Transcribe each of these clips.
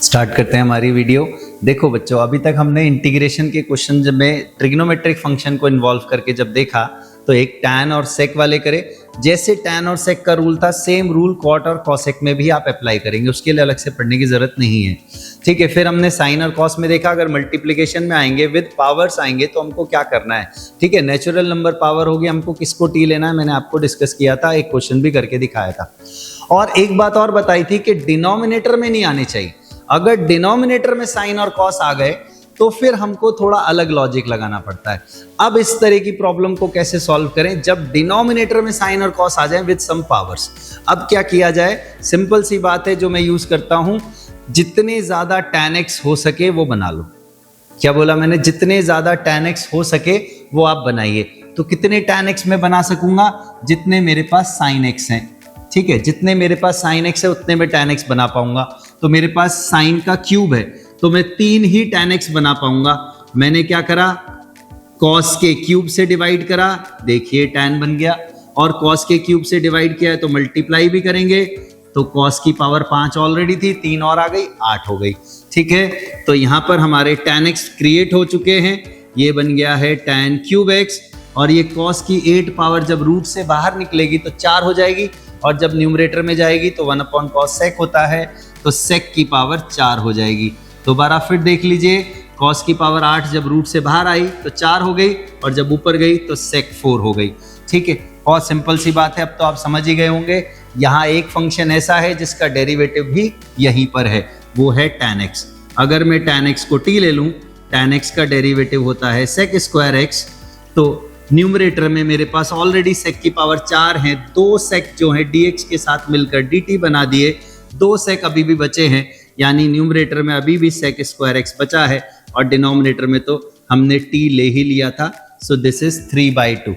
Start करते हैं हमारी वीडियो। देखो बच्चों, अभी तक हमने इंटीग्रेशन के क्वेश्चन जब में ट्रिग्नोमेट्रिक फंक्शन को इन्वॉल्व करके जब देखा तो एक tan और sec वाले करे। जैसे tan और sec का रूल था, सेम रूल cot और cosec में भी आप अप्लाई करेंगे, उसके लिए अलग से पढ़ने की जरूरत नहीं है। ठीक है, फिर हमने sin और cos में देखा, अगर मल्टीप्लीकेशन में आएंगे विद पावर्स आएंगे तो हमको क्या करना है। ठीक है, नेचुरल नंबर पावर होगी, हमको किसको t लेना है, मैंने आपको डिस्कस किया था, एक क्वेश्चन भी करके दिखाया था। और एक बात और बताई थी कि डिनोमिनेटर में नहीं आने चाहिए। अगर डिनोमिनेटर में साइन और कॉस आ गए तो फिर हमको थोड़ा अलग लॉजिक लगाना पड़ता है। अब इस तरह की प्रॉब्लम को कैसे सॉल्व करें जब डिनोमिनेटर में साइन और कॉस आ जाए विद सम पावर्स। अब क्या किया जाए, सिंपल सी बात है जो मैं यूज करता हूं, जितने ज्यादा tan x हो सके वो बना लो। क्या बोला मैंने, जितने ज्यादा tan x हो सके वो आप बनाइए। तो कितने tan x में बना सकूंगा, जितने मेरे पास sin x हैं। ठीक है, जितने मेरे पास sin x है उतने में tan x बना पाऊंगा। तो मेरे पास sin का क्यूब है तो मैं 3 ही tan x बना पाऊंगा। मैंने क्या करा, cos के क्यूब से डिवाइड करा, देखिए tan बन गया, और cos के क्यूब से डिवाइड किया है तो मल्टीप्लाई भी करेंगे, तो cos की पावर 5 ऑलरेडी थी, 3 और आ गई, 8 हो गई। ठीक है, तो यहां पर हमारे tan x क्रिएट हो चुके हैं, ये बन गया है tan क्यूब x, और ये cos की 8 पावर जब रूट से बाहर निकलेगी तो 4 हो जाएगी, और जब न्यूमरेटर में जाएगी तो 1/cos sec होता है, तो sec की पावर 4 हो जाएगी। दोबारा फिर देख लीजिए, cos की पावर 8 जब रूट से बाहर आई तो 4 हो गई, और जब ऊपर गई तो sec 4 हो गई। ठीक है, बहुत सिंपल सी बात है, अब तो आप समझ ही गए होंगे। यहाँ एक फंक्शन ऐसा है जिसका डेरिवेटिव भी यहीं पर है, वो है tan x। अगर मैं tan x को t ले लूँ, tan x का डेरिवेटिव होता है sec स्क्वायर x, तो न्यूमरेटर में मेरे पास ऑलरेडी sec की पावर 4 है, 2 sec जो है dx के साथ मिलकर dt बना दिए, 2 sec अभी भी बचे हैं, यानी न्यूमरेटर में अभी भी sec स्क्वायर x बचा है, और डिनोमिनेटर में तो हमने t ले ही लिया था। सो दिस इज 3/2,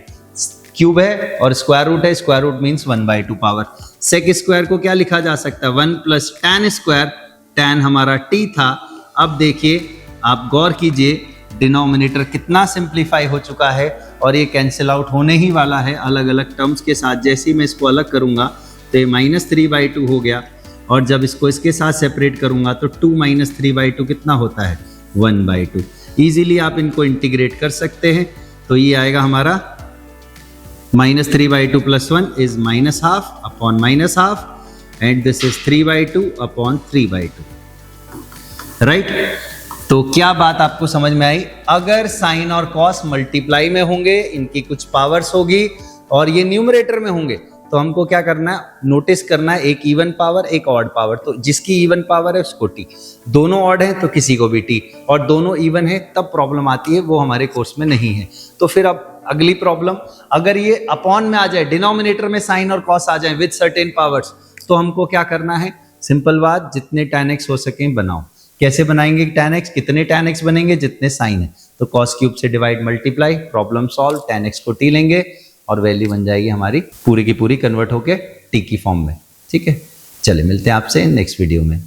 क्यूब है और स्क्वायर रूट है, square root means 1/2 power. sec square को क्या लिखा जा सकता है, 1 प्लस tan स्क्वायर, tan हमारा t था। अब देखिए, आप गौर कीजिए, डिनोमिनेटर कितना सिंप्लीफाई हो चुका है, और ये कैंसिल आउट होने ही वाला है अलग अलग टर्म्स के साथ। जैसे ही मैं इसको अलग करूंगा तो ये -3/2 हो गया, और जब इसको इसके साथ सेपरेट करूंगा तो 2 - 3/2 कितना होता है, 1/2। इजीली आप इनको इंटीग्रेट कर सकते हैं, तो ये आएगा हमारा -3/2 + 1 is -½ upon -½ and this is 3/2 upon 3/2। Right, तो क्या बात आपको समझ में आई। अगर साइन और कॉस मल्टीप्लाई में होंगे, इनकी कुछ पावर्स होगी, और ये न्यूमरेटर में होंगे, तो हमको क्या करना है, नोटिस करना है, एक इवन पावर एक ऑड पावर। तो जिसकी इवन पावर है उसको टी, दोनों ऑड है तो किसी को भी टी, और दोनों इवन है तब प्रॉब्लम आती है, वो हमारे कोर्स में नहीं है। तो फिर अब अगली प्रॉब्लम, अगर ये अपॉन में आ जाए, डिनोमिनेटर में साइन और कॉस आ जाए विद सर्टेन पावर्स, तो हमको क्या करना है, सिंपल बात, जितने tan x हो सके बनाओ। कैसे बनाएंगे tan x, कितने tan x बनेंगे, जितने साइन है, तो cos क्यूब से divide multiply, problem solve, tan x को t लेंगे और वैल्यू बन जाएगी हमारी पूरी की पूरी कन्वर्ट होके t की फॉर्म में। ठीक है, चले मिलते हैं आपसे नेक्स्ट वीडियो में।